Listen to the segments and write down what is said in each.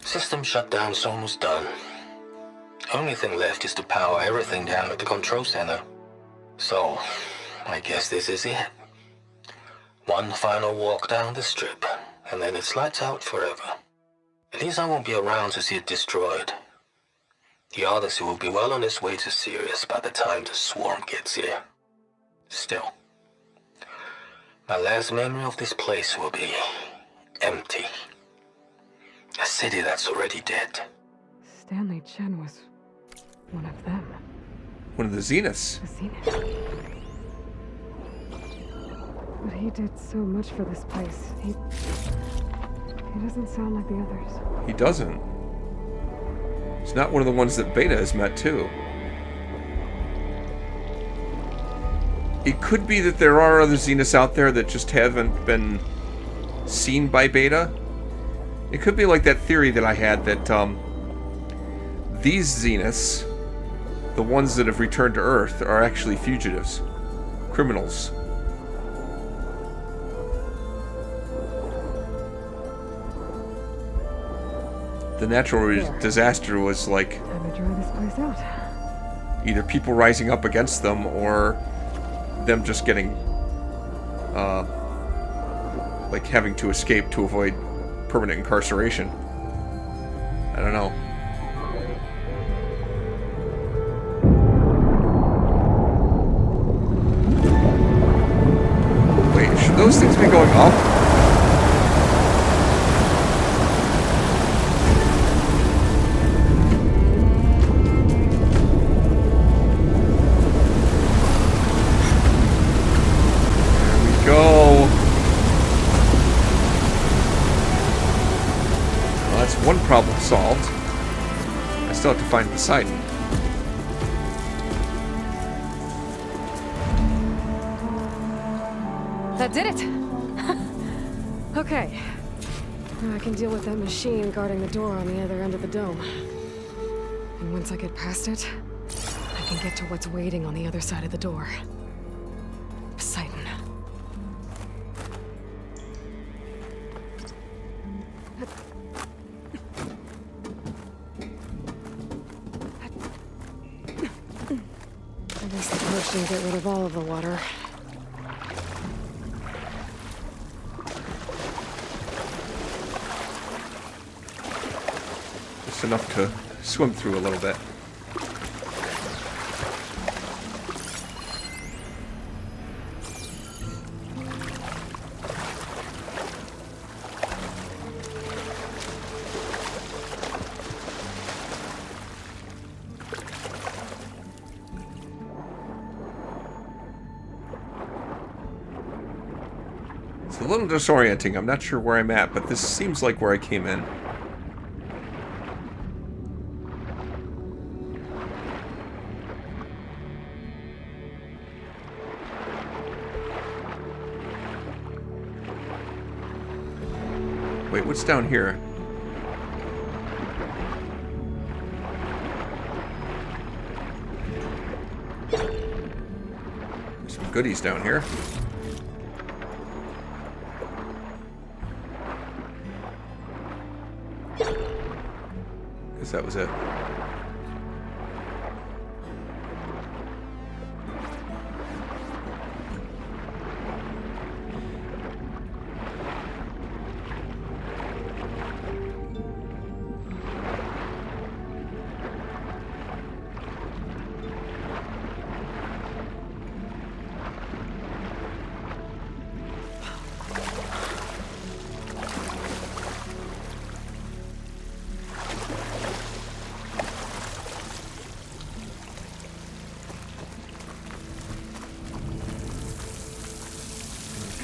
System shutdown's almost done. Only thing left is to power everything down at the control center. So, I guess this is it. One final walk down the strip, and then it's lights out forever. At least I won't be around to see it destroyed. The Odyssey will be well on its way to Sirius by the time the swarm gets here. Still, my last memory of this place will be empty. A city that's already dead. Stanley Chen was one of them. One of the Zeniths. The Zenith. But he did so much for this place. He doesn't sound like the others. He doesn't. He's not one of the ones that Beta has met, too. It could be that there are other Zeniths out there that just haven't been seen by Beta. It could be like that theory that I had that these Zeniths, the ones that have returned to Earth, are actually fugitives. Criminals. The natural disaster was like Time to dry this place out. either people rising up against them or them just getting like having to escape to avoid permanent incarceration. I don't know. Wait, should those things be going up? One problem solved. I still have to find Poseidon. That did it! Okay. Now I can deal with that machine guarding the door on the other end of the dome. And once I get past it, I can get to what's waiting on the other side of the door. Poseidon. At least the potion get rid of all of the water. Just enough to swim through a little bit. It's a little disorienting. I'm not sure where I'm at, but this seems like where I came in. Wait, what's down here? There's some goodies down here. Guess that was it.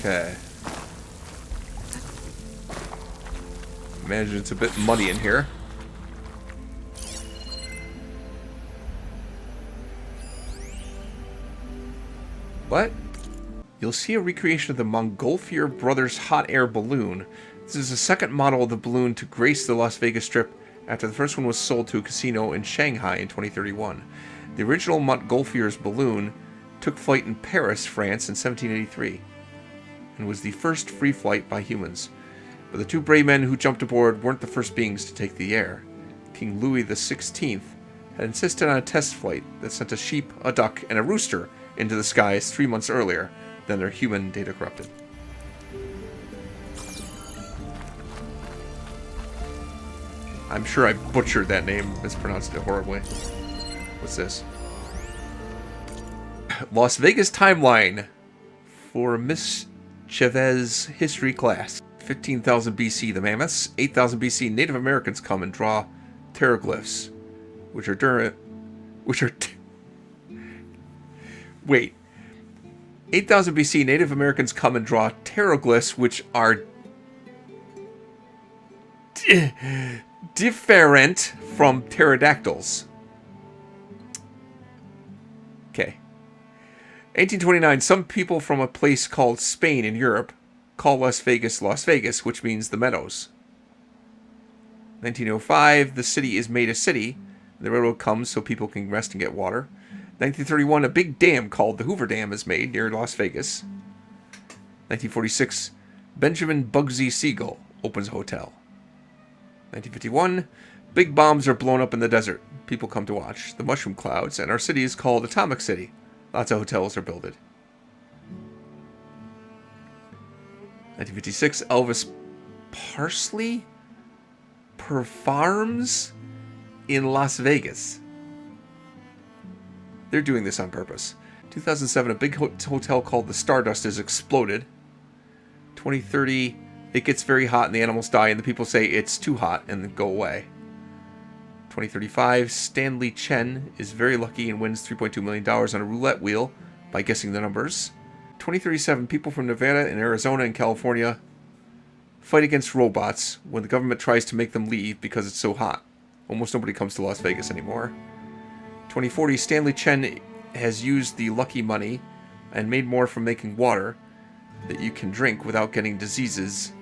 Okay. Imagine it's a bit muddy in here. What? You'll see a recreation of the Montgolfier Brothers hot air balloon. This is the second model of the balloon to grace the Las Vegas Strip after the first one was sold to a casino in Shanghai in 2031. The original Montgolfier's balloon took flight in Paris, France in 1783. And was the first free flight by humans. But the two brave men who jumped aboard weren't the first beings to take the air. King Louis XVI had insisted on a test flight that sent a sheep, a duck, and a rooster into the skies 3 months earlier than their human data corrupted. I'm sure I butchered that name, mispronounced it horribly. What's this? Las Vegas timeline for Miss Chavez history class. 15,000 BC, the mammoths. 8,000 BC, Native Americans come and draw pteroglyphs, wait. 8,000 BC, Native Americans come and draw pteroglyphs, which are different from pterodactyls. Okay. 1829, some people from a place called Spain in Europe call Las Vegas, which means the meadows. 1905, the city is made a city. The railroad comes so people can rest and get water. 1931, a big dam called the Hoover Dam is made near Las Vegas. 1946, Benjamin Bugsy Siegel opens a hotel. 1951, big bombs are blown up in the desert. People come to watch the mushroom clouds, and our city is called Atomic City. Lots of hotels are built. 1956, Elvis Presley performs in Las Vegas. They're doing this on purpose. 2007, a big hotel called the Stardust is exploded. 2030, it gets very hot and the animals die, and the people say it's too hot and then go away. 2035, Stanley Chen is very lucky and wins $3.2 million on a roulette wheel by guessing the numbers. 2037, people from Nevada and Arizona and California fight against robots when the government tries to make them leave because it's so hot. Almost nobody comes to Las Vegas anymore. 2040, Stanley Chen has used the lucky money and made more from making water that you can drink without getting diseases.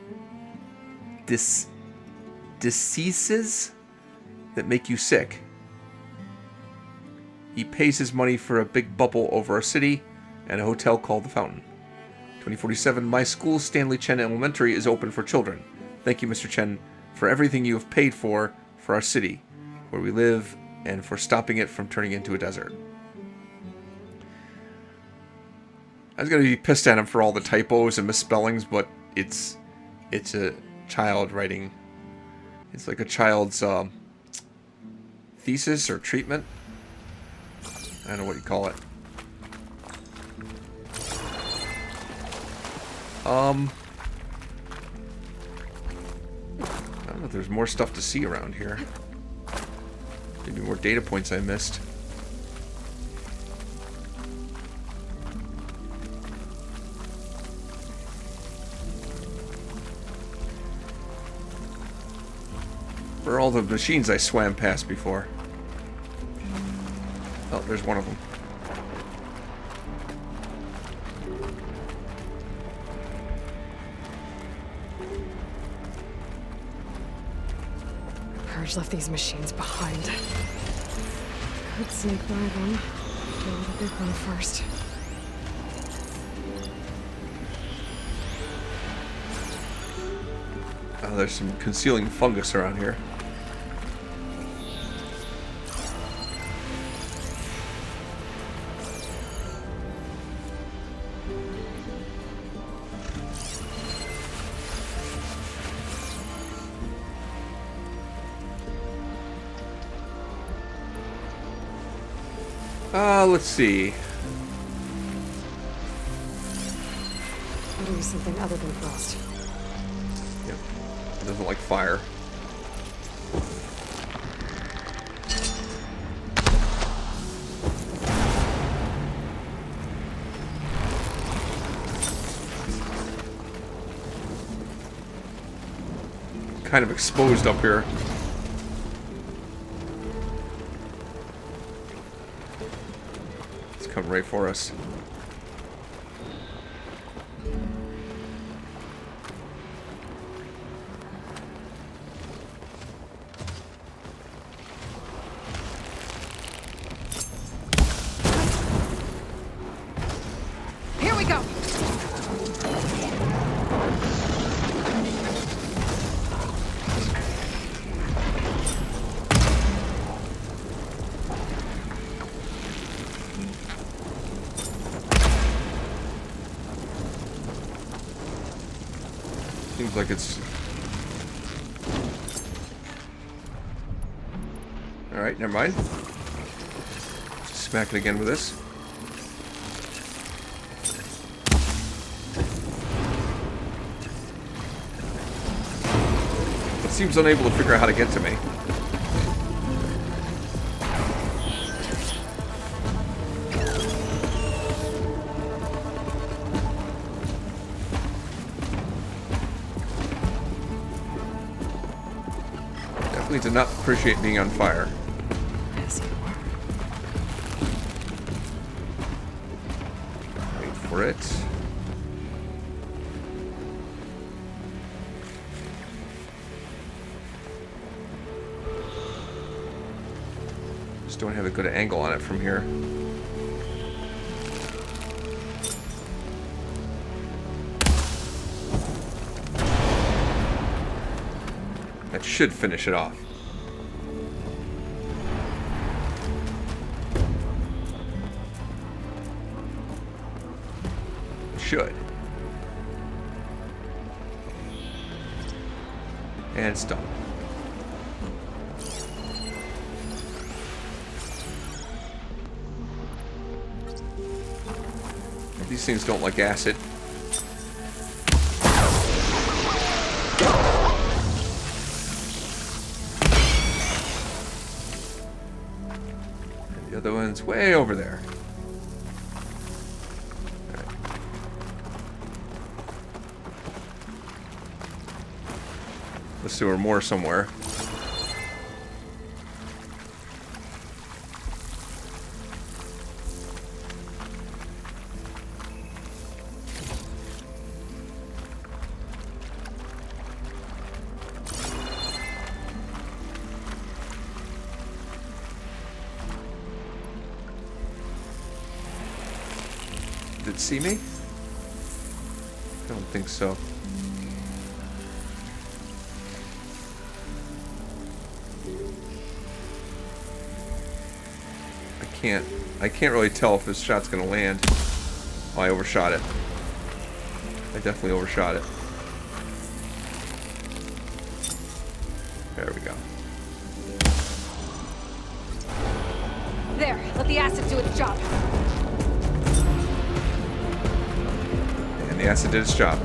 Diseases that make you sick. He pays his money for a big bubble over our city and a hotel called the Fountain. 2047, my school, Stanley Chen Elementary, is open for children. Thank you, Mr. Chen, for everything you have paid for our city, where we live, and for stopping it from turning into a desert. I was going to be pissed at him for all the typos and misspellings, but it's a child writing. It's like a child's thesis or treatment. I don't know what you call it. I don't know if there's more stuff to see around here. Maybe more data points I missed. Where are all the machines I swam past before? Oh, there's one of them. Purge left these machines behind. Could sneak by them. Deal with the big one first. Oh, there's some concealing fungus around here. Let's see. Gotta use something other than frost. Yep. It doesn't like fire. Kind of exposed up here. Come right for us. Here we go. Seems like it's... Alright, never mind. Just smack it again with this. It seems unable to figure out how to get to me. Definitely did not appreciate being on fire. Yes, you are. Wait for it. Just don't have a good angle on it from here. That should finish it off. Should. And it's done. These things don't like acid. And the other one's way over there. All right. Let's see, more somewhere. Did it see me? I don't think so. I can't really tell if this shot's gonna land. Oh, I overshot it. I definitely overshot it. There we go. There, let the acid do its job. And the acid did its job.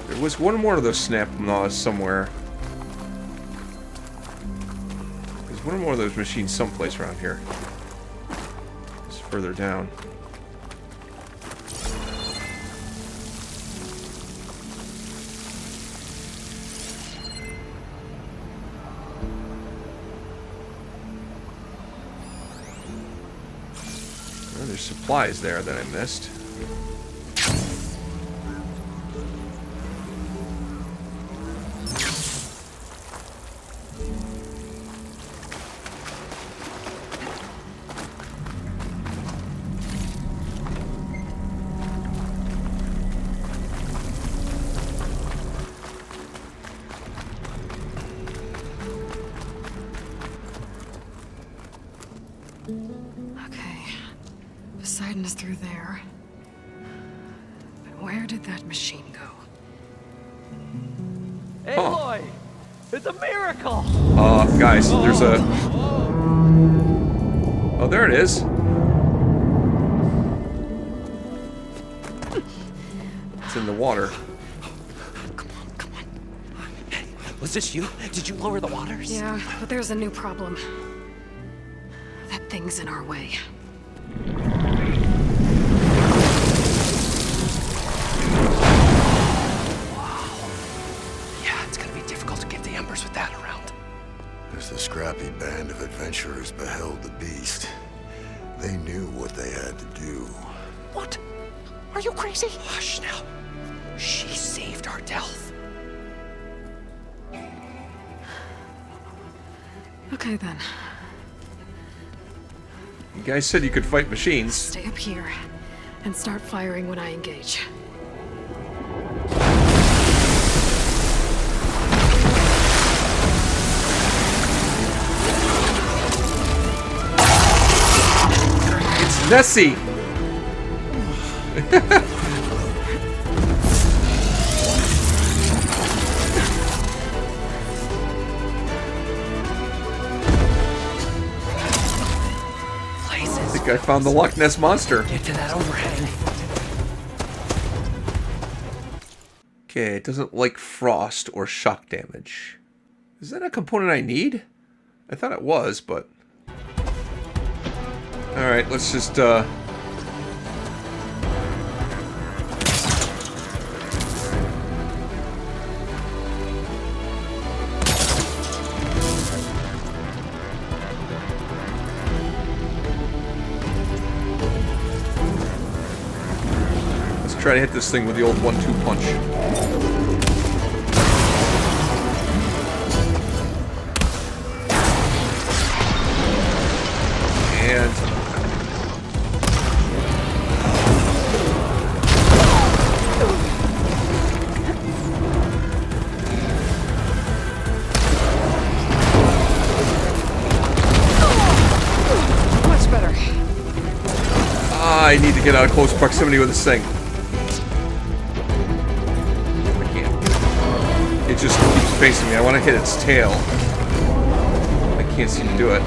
There was one more of those snap gnaws somewhere. There's one more of those machines someplace around here. Just further down. Well, there's supplies there that I missed. Okay. Poseidon is through there. But where did that machine go? Aloy! It's a miracle! Guys, there's a... Oh, there it is. It's in the water. Come on. Hey, was this you? Did you lower the waters? Yeah, but there's a new problem. That thing's in our way. Yeah, it's gonna be difficult to get the embers with that around. As the scrappy band of adventurers beheld the beast, they knew what they had to do. What? Are you crazy? Hush now. She saved our Delph. Okay then. You guys said you could fight machines. Stay up here and start firing when I engage. Nessie! I think I found the Loch Ness Monster. Get to that overhang. Okay, it doesn't like frost or shock damage. Is that a component I need? I thought it was, but... Alright, let's just, let's try to hit this thing with the old 1-2 punch. And... Much better. I need to get out of close proximity with this thing. I can't. It just keeps facing me. I want to hit its tail. I can't seem to do it.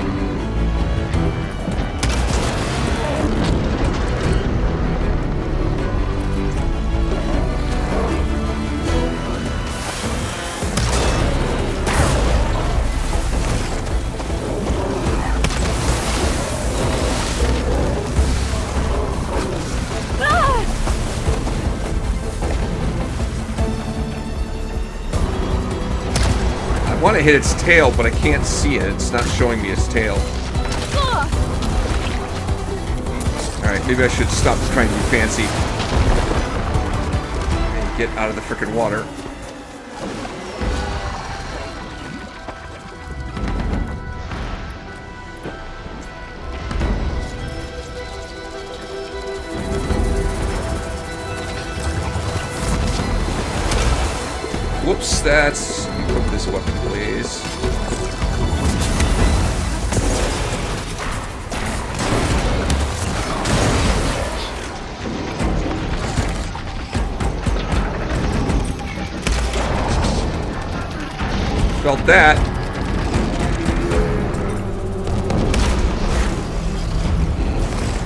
I want to hit its tail, but I can't see it. It's not showing me its tail. Alright, maybe I should stop trying to be fancy. And get out of the frickin' water. Whoops, that's... Equip this weapon, please. Felt that.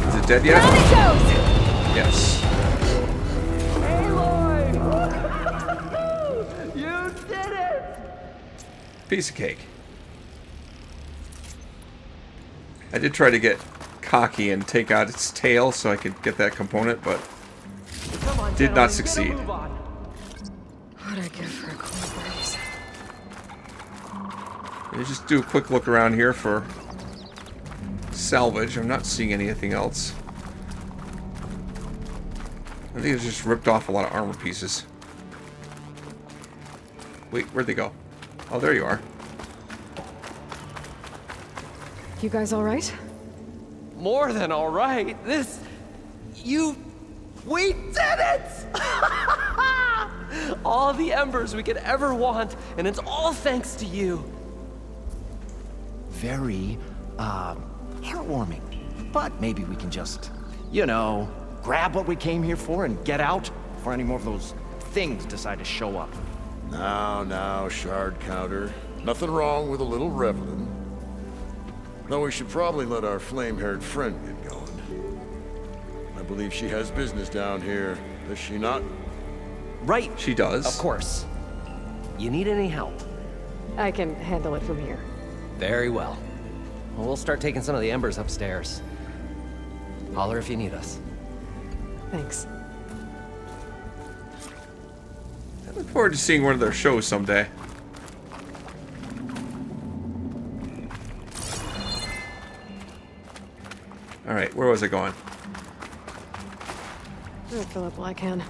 Is it dead yet? Yes. Piece of cake. I did try to get cocky and take out its tail so I could get that component, but did not succeed. What'd I give for a cool breeze? Let's just do a quick look around here for salvage. I'm not seeing anything else. I think it's just ripped off a lot of armor pieces. Wait, where'd they go? Oh, there you are. You guys all right? More than all right. This... We did it! All the embers we could ever want, and it's all thanks to you. Very, heartwarming. But maybe we can just, you know, grab what we came here for and get out before any more of those things decide to show up. Now, shard counter. Nothing wrong with a little reveling. Though we should probably let our flame-haired friend get going. I believe she has business down here, does she not? Right. She does. Of course. You need any help? I can handle it from here. Very well. Well, we'll start taking some of the embers upstairs. Holler if you need us. Thanks. I look forward to seeing one of their shows someday. Alright, where was I going? I'll fill up while I can.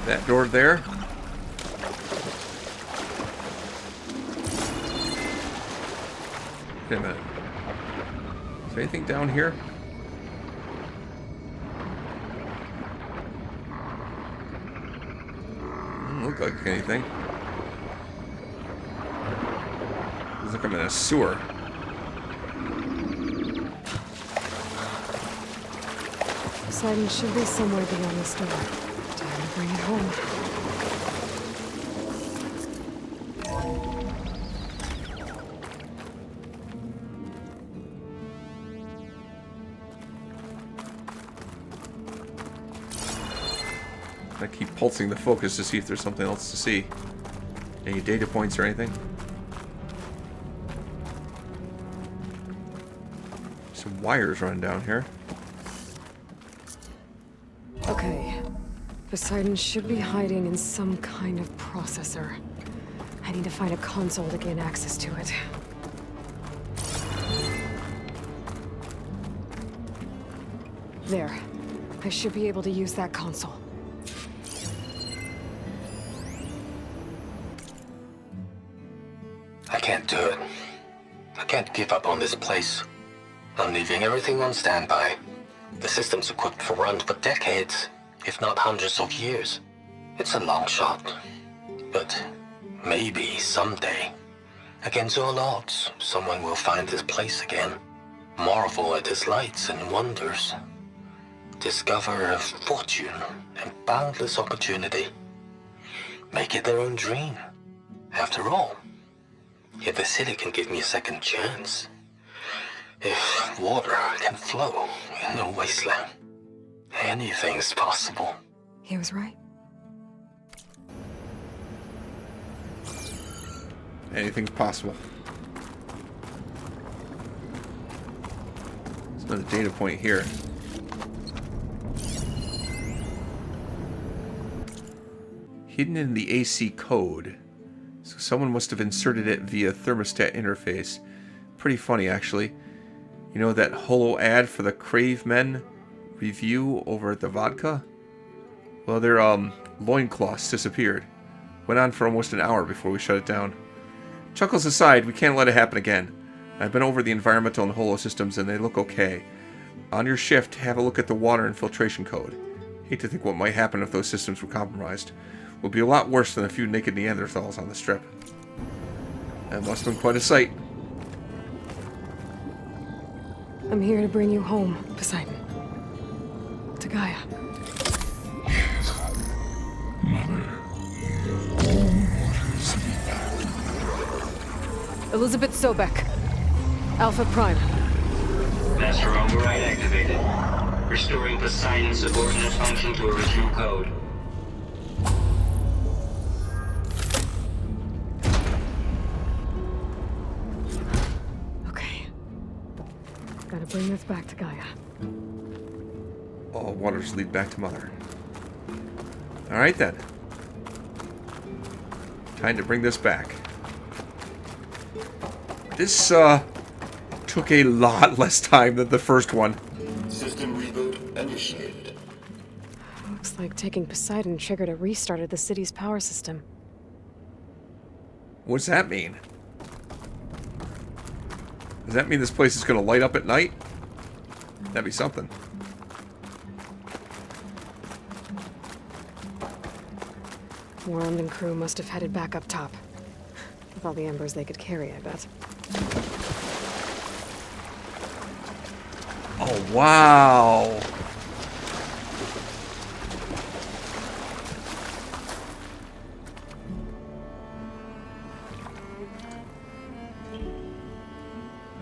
That door there? Wait a minute. Is there anything down here? Doesn't look like anything. Looks like I'm in a sewer. Poseidon should be somewhere beyond this door. Time to bring it home. I keep pulsing the focus to see if there's something else to see. Any data points or anything? Some wires running down here. Okay. Poseidon should be hiding in some kind of processor. I need to find a console to gain access to it. There. I should be able to use that console. I can't do it. I can't give up on this place. I'm leaving everything on standby. The system's equipped for runs for decades, if not hundreds of years. It's a long shot. But maybe someday, against all odds, someone will find this place again. Marvel at its lights and wonders. Discover a fortune and boundless opportunity. Make it their own dream. After all, if the city can give me a second chance, if water can flow in a wasteland, anything's possible. He was right. Anything's possible. There's another data point here. Hidden in the AC code. So someone must have inserted it via thermostat interface. Pretty funny, actually. You know that holo ad for the Crave Men review over at the vodka? Well, their loincloths disappeared. Went on for almost an hour before we shut it down. Chuckles aside, we can't let it happen again. I've been over the environmental and holo systems and they look okay. On your shift, have a look at the water infiltration code. Hate to think what might happen if those systems were compromised. Will be a lot worse than a few naked Neanderthals on the strip. That must have been quite a sight. I'm here to bring you home, Poseidon. To Gaia. Elizabeth Sobek. Alpha Prime. Master override activated. Restoring Poseidon's subordinate function to original code. Okay. Gotta bring this back to Gaia. All waters lead back to Mother. Alright then. Time to bring this back. This, took a lot less time than the first one. System reboot initiated. Looks like taking Poseidon triggered a restart of the city's power system. What's that mean? Does that mean this place is going to light up at night? That'd be something. Warren and crew must have headed back up top. With all the embers they could carry, I bet. Oh, wow.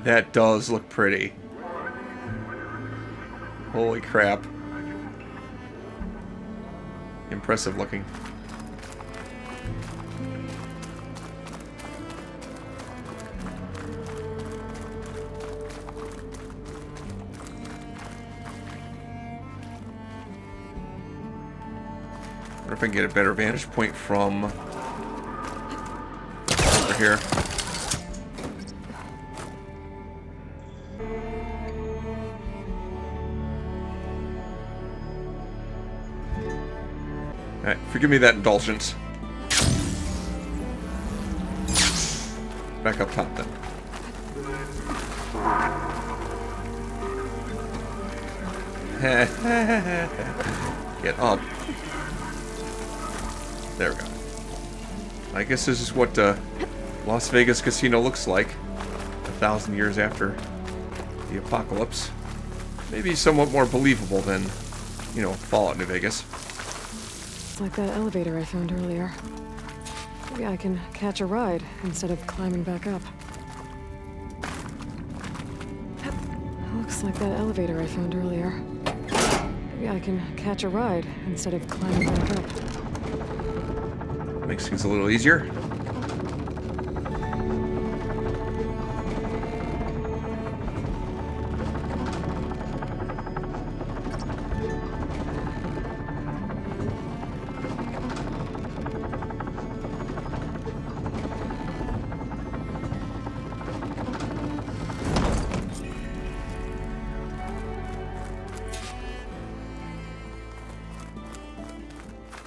That does look pretty. Holy crap. Impressive looking. Wonder if I can get a better vantage point from over here. Alright, forgive me that indulgence. Back up top then. Get up. There we go. I guess this is what Las Vegas Casino looks like 1,000 years after the apocalypse. Maybe somewhat more believable than you know, Fallout New Vegas. It's like that elevator I found earlier. Maybe I can catch a ride instead of climbing back up. Looks like that elevator I found earlier. Maybe I can catch a ride instead of climbing back up. Makes things a little easier.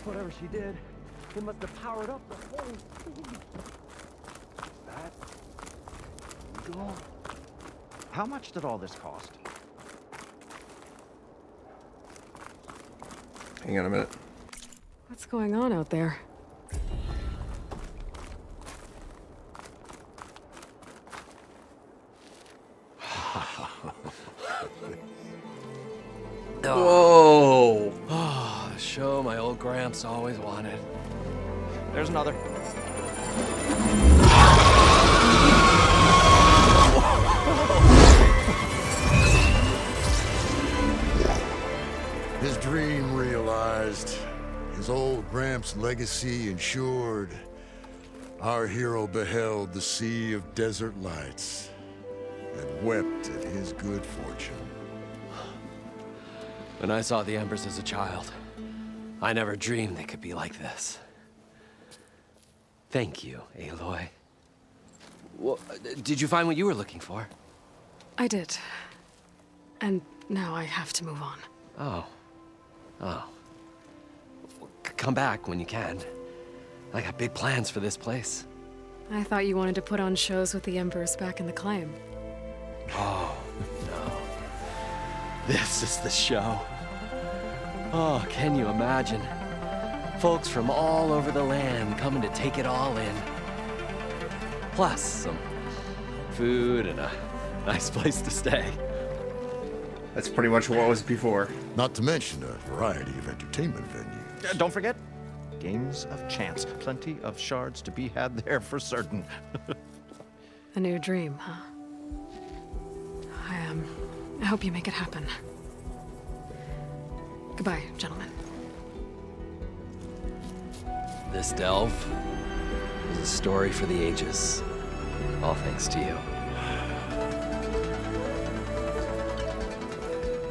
Whatever she did, it must have powered up the whole thing. That. Go. How much did all this cost? Hang on a minute. What's going on out there? Whoa! Oh, the show my old Gramps always wanted. There's another. His dream realized, his old Gramps' legacy ensured. Our hero beheld the sea of desert lights and wept at his good fortune. When I saw the Embers as a child, I never dreamed they could be like this. Thank you, Aloy. Well, did you find what you were looking for? I did. And now I have to move on. Oh. Oh. Come back when you can. I got big plans for this place. I thought you wanted to put on shows with the Embers back in the Claim. Oh, no. This is the show. Oh, can you imagine? Folks from all over the land coming to take it all in. Plus some food and a nice place to stay. That's pretty much what was before. Not to mention a variety of entertainment venues. Don't forget, games of chance. Plenty of shards to be had there for certain. A new dream, huh? I hope you make it happen. Goodbye, gentlemen. This delve is a story for the ages. All thanks to you.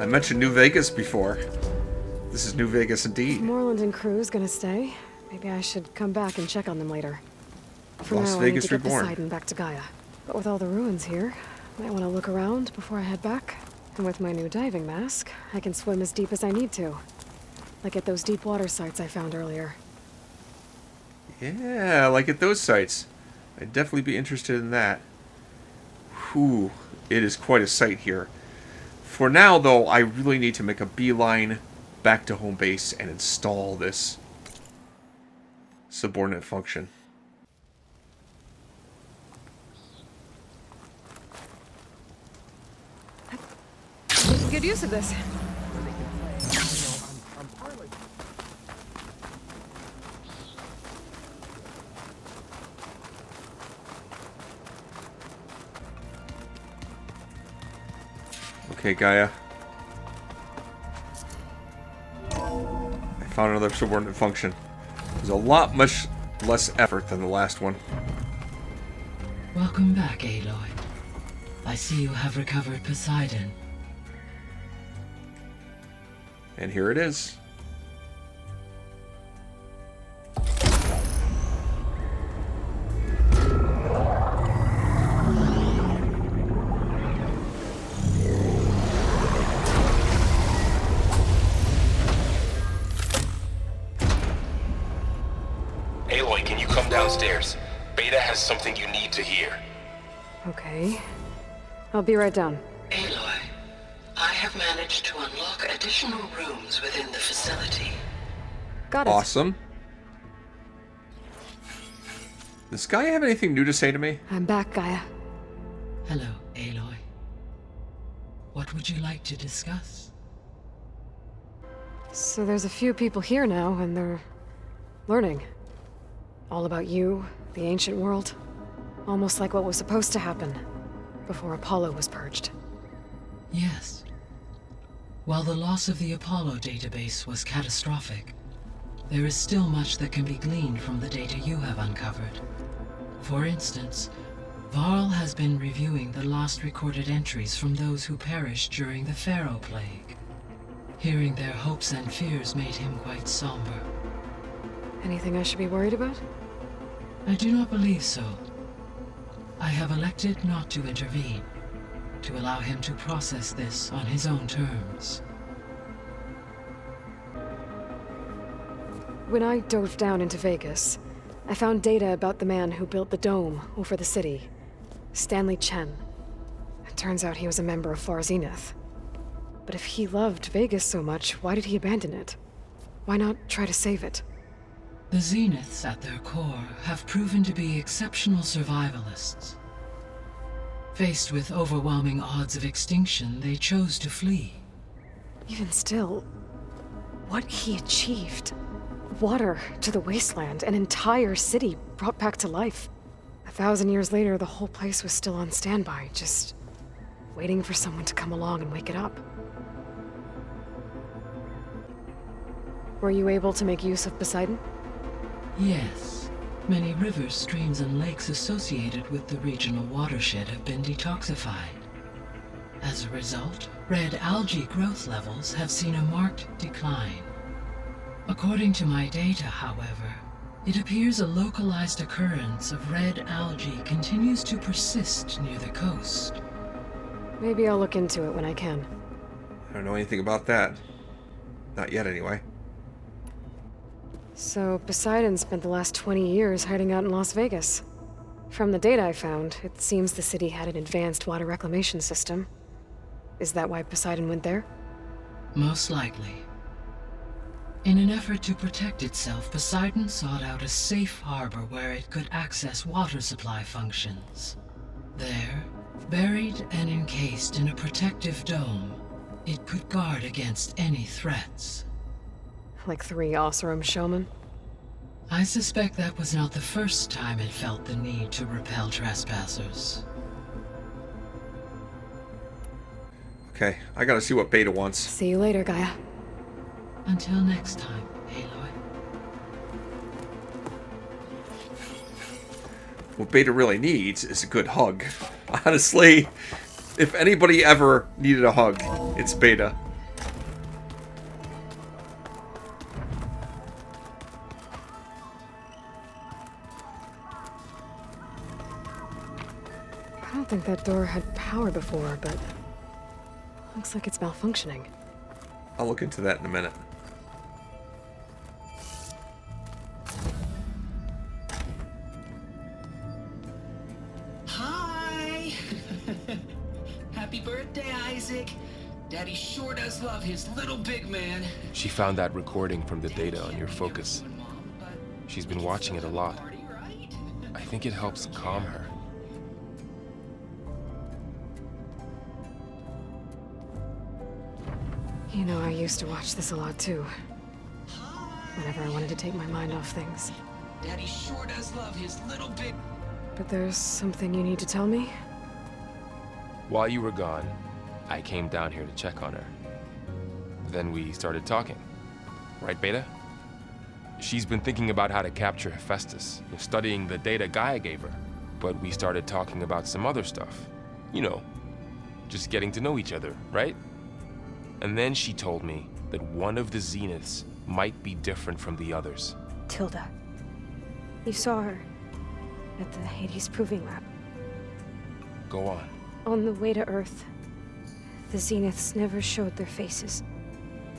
I mentioned New Vegas before. This is New Vegas indeed. Moreland and crew's gonna stay. Maybe I should come back and check on them later. For Las now, Vegas I need to get Reborn. Poseidon back to Gaia. But with all the ruins here, might want to look around before I head back. And with my new diving mask, I can swim as deep as I need to. Like at those deep water sites I found earlier. Yeah, like at those sites. I'd definitely be interested in that. Whew, it is quite a sight here. For now, though, I really need to make a beeline back to home base and install this subordinate function. We can get use of this. Okay, Gaia. I found another subordinate function. There's a lot much less effort than the last one. Welcome back, Aloy. I see you have recovered Poseidon. And here it is. Aloy, can you come downstairs? Beta has something you need to hear. Okay. I'll be right down. Aloy, I have managed to unlock additional rooms within the facility. Got it. Awesome. Does Gaia have anything new to say to me? I'm back, Gaia. Hello, Aloy. What would you like to discuss? So there's a few people here now, and they're learning. All about you, the ancient world. Almost like what was supposed to happen before Apollo was purged. Yes. While the loss of the Apollo database was catastrophic, there is still much that can be gleaned from the data you have uncovered. For instance, Varl has been reviewing the last recorded entries from those who perished during the Pharaoh Plague. Hearing their hopes and fears made him quite somber. Anything I should be worried about? I do not believe so. I have elected not to intervene, to allow him to process this on his own terms. When I dove down into Vegas, I found data about the man who built the dome over the city, Stanley Chen. It turns out he was a member of Far Zenith. But if he loved Vegas so much, why did he abandon it? Why not try to save it? The Zeniths, at their core, have proven to be exceptional survivalists. Faced with overwhelming odds of extinction, they chose to flee. Even still, what he achieved. Water to the wasteland, an entire city brought back to life. 1,000 years later, the whole place was still on standby, just waiting for someone to come along and wake it up. Were you able to make use of Poseidon? Yes. Many rivers, streams, and lakes associated with the regional watershed have been detoxified. As a result, red algae growth levels have seen a marked decline. According to my data, however, it appears a localized occurrence of red algae continues to persist near the coast. Maybe I'll look into it when I can. I don't know anything about that. Not yet, anyway. So, Poseidon spent the last 20 years hiding out in Las Vegas. From the data I found, it seems the city had an advanced water reclamation system. Is that why Poseidon went there? Most likely. In an effort to protect itself, Poseidon sought out a safe harbor where it could access water supply functions. There, buried and encased in a protective dome, it could guard against any threats. Like 3 Oseram showmen? I suspect that was not the first time it felt the need to repel trespassers. Okay, I gotta see what Beta wants. See you later, Gaia. Until next time, Aloy. What Beta really needs is a good hug. Honestly, if anybody ever needed a hug, it's Beta. I don't think that door had power before, but looks like it's malfunctioning. I'll look into that in a minute. Hi! Happy birthday, Isaac. Daddy sure does love his little big man. She found that recording from the data on your focus. She's been watching it a lot. I think it helps calm her. You know, I used to watch this a lot too. Whenever I wanted to take my mind off things. Daddy sure does love his little big... But there's something you need to tell me? While you were gone, I came down here to check on her. Then we started talking. Right, Beta? She's been thinking about how to capture Hephaestus, studying the data Gaia gave her. But we started talking about some other stuff. You know, just getting to know each other, right? And then she told me that one of the Zeniths might be different from the others. Tilda. You saw her at the Hades Proving Lab. Go on. On the way to Earth, the Zeniths never showed their faces.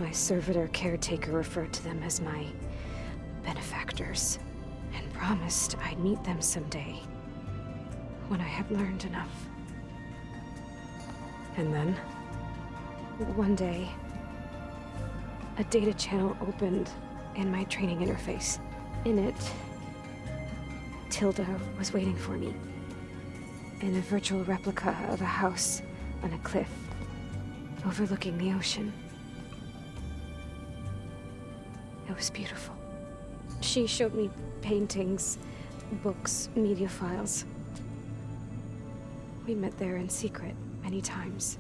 My servitor caretaker referred to them as my benefactors, and promised I'd meet them someday, when I had learned enough. And then? One day, a data channel opened in my training interface. In it, Tilda was waiting for me. In a virtual replica of a house on a cliff, overlooking the ocean. It was beautiful. She showed me paintings, books, media files. We met there in secret many times.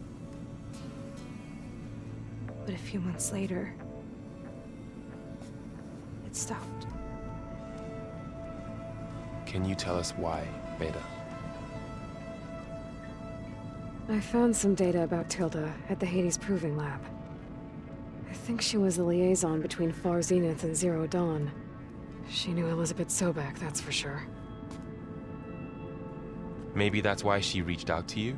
But a few months later, it stopped. Can you tell us why, Beta? I found some data about Tilda at the Hades Proving Lab. I think she was the liaison between Far Zenith and Zero Dawn. She knew Elizabeth Sobek, that's for sure. Maybe that's why she reached out to you?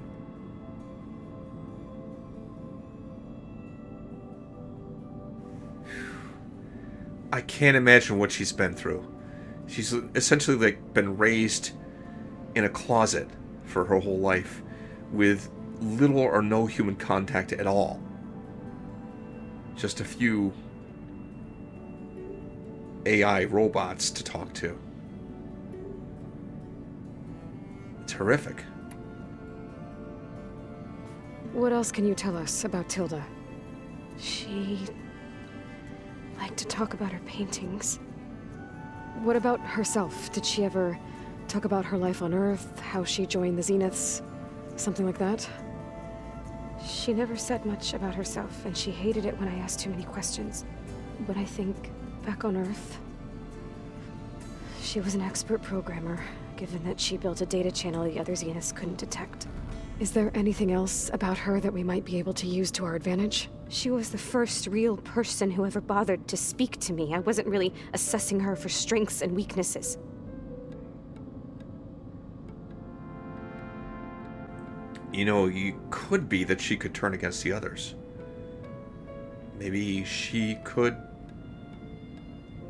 I can't imagine what she's been through. She's essentially like been raised in a closet for her whole life with little or no human contact at all. Just a few AI robots to talk to. It's horrific. What else can you tell us about Tilda? She liked to talk about her paintings. What about herself? Did she ever talk about her life on Earth, how she joined the Zeniths, something like that? She never said much about herself, and she hated it when I asked too many questions. But I think, back on Earth, she was an expert programmer, given that she built a data channel the other Zeniths couldn't detect. Is there anything else about her that we might be able to use to our advantage? She was the first real person who ever bothered to speak to me. I wasn't really assessing her for strengths and weaknesses. You know, it could be that she could turn against the others. Maybe she could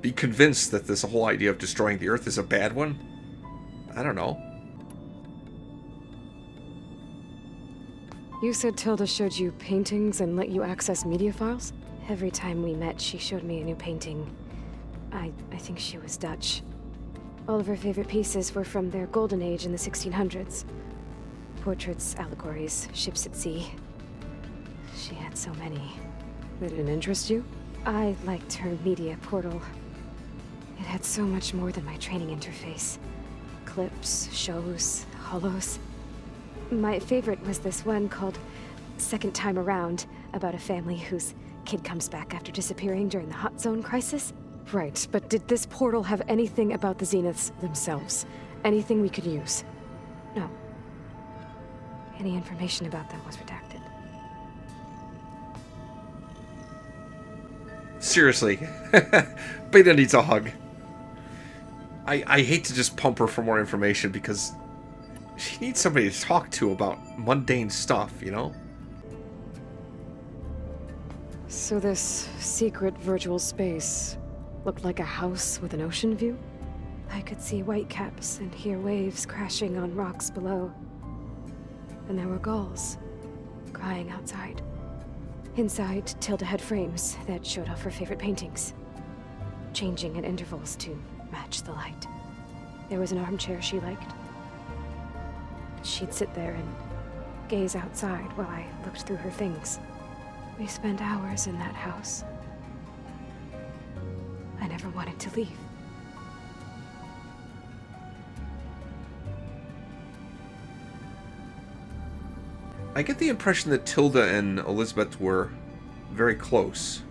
be convinced that this whole idea of destroying the Earth is a bad one. I don't know. You said Tilda showed you paintings and let you access media files? Every time we met, she showed me a new painting. I think she was Dutch. All of her favorite pieces were from their golden age in the 1600s. Portraits, allegories, ships at sea. She had so many. They didn't interest you? I liked her media portal. It had so much more than my training interface. Clips, shows, holos. My favorite was this one called Second Time Around, about a family whose kid comes back after disappearing during the Hot Zone crisis. Right, but did this portal have anything about the Zeniths themselves? Anything we could use? No. Any information about them was redacted. Seriously. Beta needs a hug. I hate to just pump her for more information because she needs somebody to talk to about mundane stuff, you know? So this secret virtual space looked like a house with an ocean view? I could see whitecaps and hear waves crashing on rocks below. And there were gulls crying outside. Inside, Tilda had frames that showed off her favorite paintings, changing at intervals to match the light. There was an armchair she liked. She'd sit there and gaze outside while I looked through her things. We spent hours in that house. I never wanted to leave. I get the impression that Tilda and Elizabeth were very close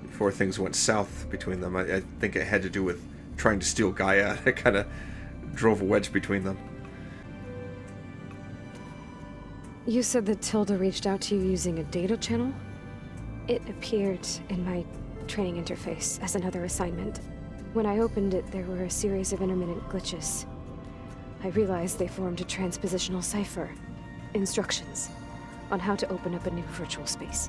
before things went south between them. I think it had to do with trying to steal Gaia. It kind of drove a wedge between them. You said that Tilda reached out to you using a data channel? It appeared in my training interface as another assignment. When I opened it, there were a series of intermittent glitches. I realized they formed a transpositional cipher. Instructions on how to open up a new virtual space.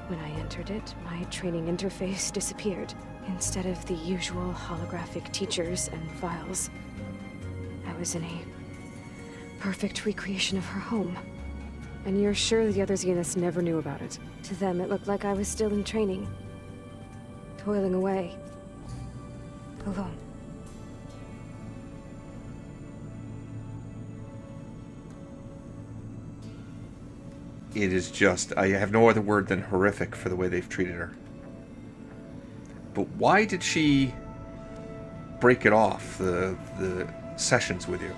When I entered it, my training interface disappeared. Instead of the usual holographic teachers and files, I was in a perfect recreation of her home. And you're sure the other Zeniths never knew about it? To them, it looked like I was still in training, toiling away, alone. It is just, I have no other word than horrific for the way they've treated her. but why did she break it off, the sessions with you?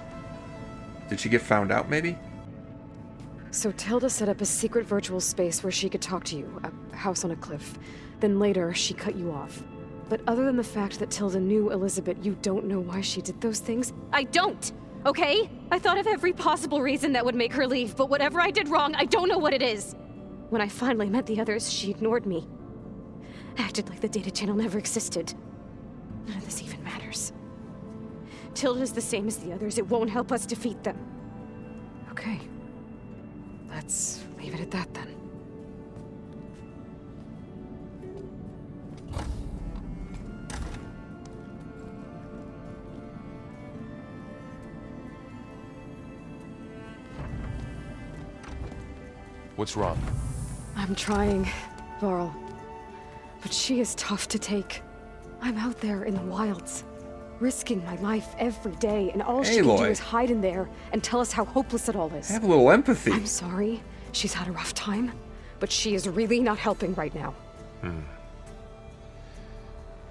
Did she get found out, maybe? So Tilda set up a secret virtual space where she could talk to you, a house on a cliff. Then later, she cut you off. But other than the fact that Tilda knew Elizabeth, you don't know why she did those things? I don't! Okay? I thought of every possible reason that would make her leave, but whatever I did wrong, I don't know what it is. When I finally met the others, she ignored me. Acted like the data channel never existed. None of this even matters. Tilda's the same as the others. It won't help us defeat them. Okay. Let's leave it at that then. What's wrong? I'm trying, Varl. But she is tough to take. I'm out there in the wilds, risking my life every day, and all she can do is hide in there and tell us how hopeless it all is. Have a little empathy. I'm sorry. She's had a rough time, but she is really not helping right now.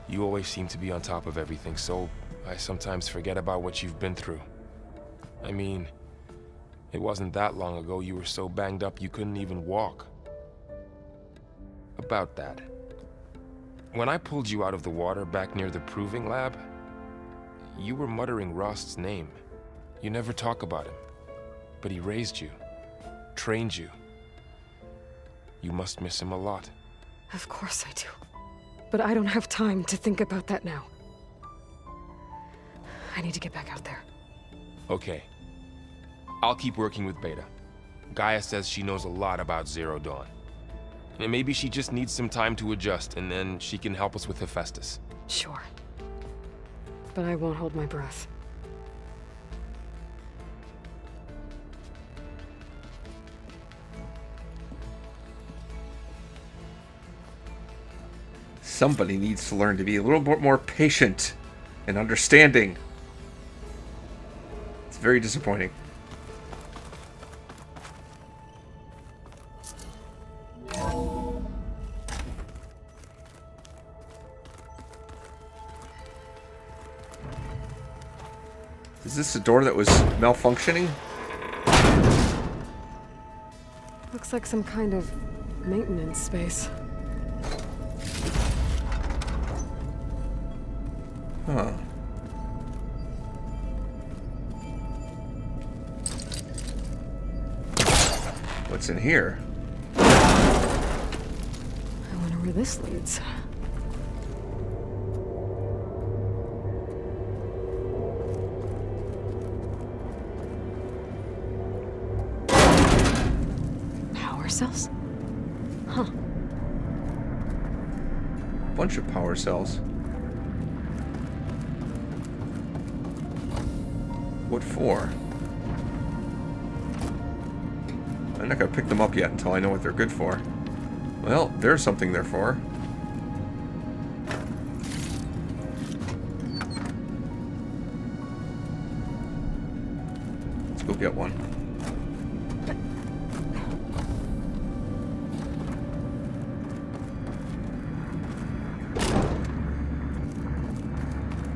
You always seem to be on top of everything, so I sometimes forget about what you've been through. I mean, it wasn't that long ago you were so banged up you couldn't even walk. About that. When I pulled you out of the water back near the proving lab, you were muttering Rost's name. You never talk about him. But he raised you, trained you. You must miss him a lot. Of course I do. But I don't have time to think about that now. I need to get back out there. Okay. I'll keep working with Beta. Gaia says she knows a lot about Zero Dawn. And maybe she just needs some time to adjust, and then she can help us with Hephaestus. Sure. But I won't hold my breath. Somebody needs to learn to be a little bit more patient and understanding. It's very disappointing. Is this a door that was malfunctioning? Looks like some kind of maintenance space. Huh. What's in here? I wonder where this leads. Power cells? Huh. Bunch of power cells. What for? I'm not gonna pick them up yet until I know what they're good for. Well, there's something they're for. Let's go get one.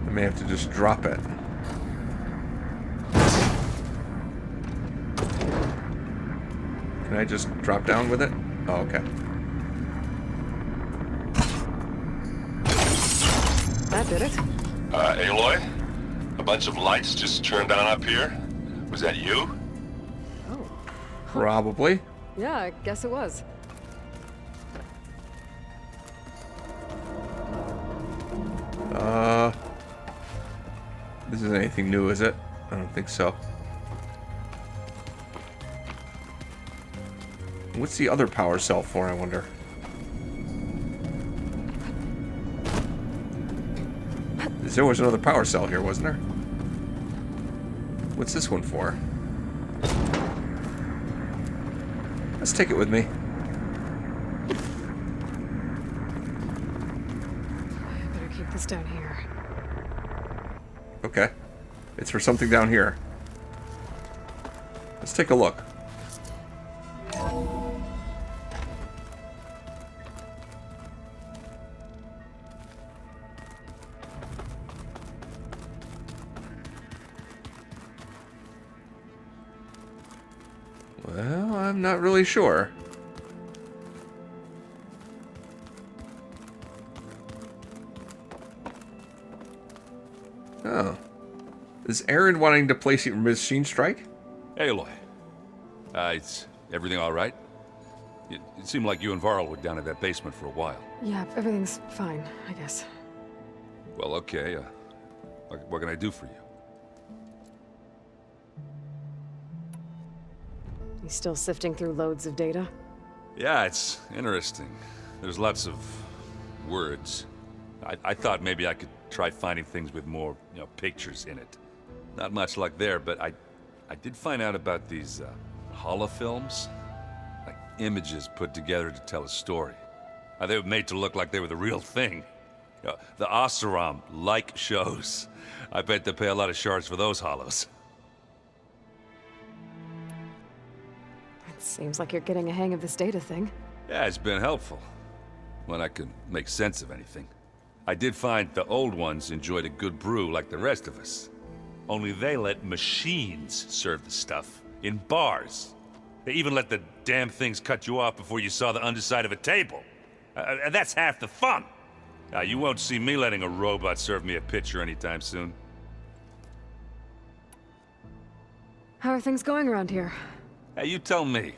I may have to just drop it. Can I just drop down with it? Oh, okay. That did it. Aloy? A bunch of lights just turned on up here? Was that you? Oh. Probably. Yeah, I guess it was. This isn't anything new, is it? I don't think so. What's the other power cell for, I wonder? There was another power cell here, wasn't there? What's this one for? Let's take it with me. I better keep this down here. Okay. It's for something down here. Let's take a look. Well, I'm not really sure. Oh. Is Aaron wanting to place a machine strike? Aloy. Is everything all right? It seemed like you and Varl were down at that basement for a while. Yeah, everything's fine, I guess. Well, okay. What can I do for you? You still sifting through loads of data? Yeah, it's interesting. There's lots of words. I thought maybe I could try finding things with more, pictures in it. Not much luck there, but I did find out about these holofilms. Like images put together to tell a story. They were made to look like they were the real thing. The Oseram like shows. I bet they pay a lot of shards for those hollows. It seems like you're getting a hang of this data thing. Yeah, it's been helpful. When I could make sense of anything. I did find the old ones enjoyed a good brew like the rest of us. Only they let machines serve the stuff in bars. They even let the damn things cut you off before you saw the underside of a table. And that's half the fun. You won't see me letting a robot serve me a pitcher anytime soon. How are things going around here? Hey, you tell me.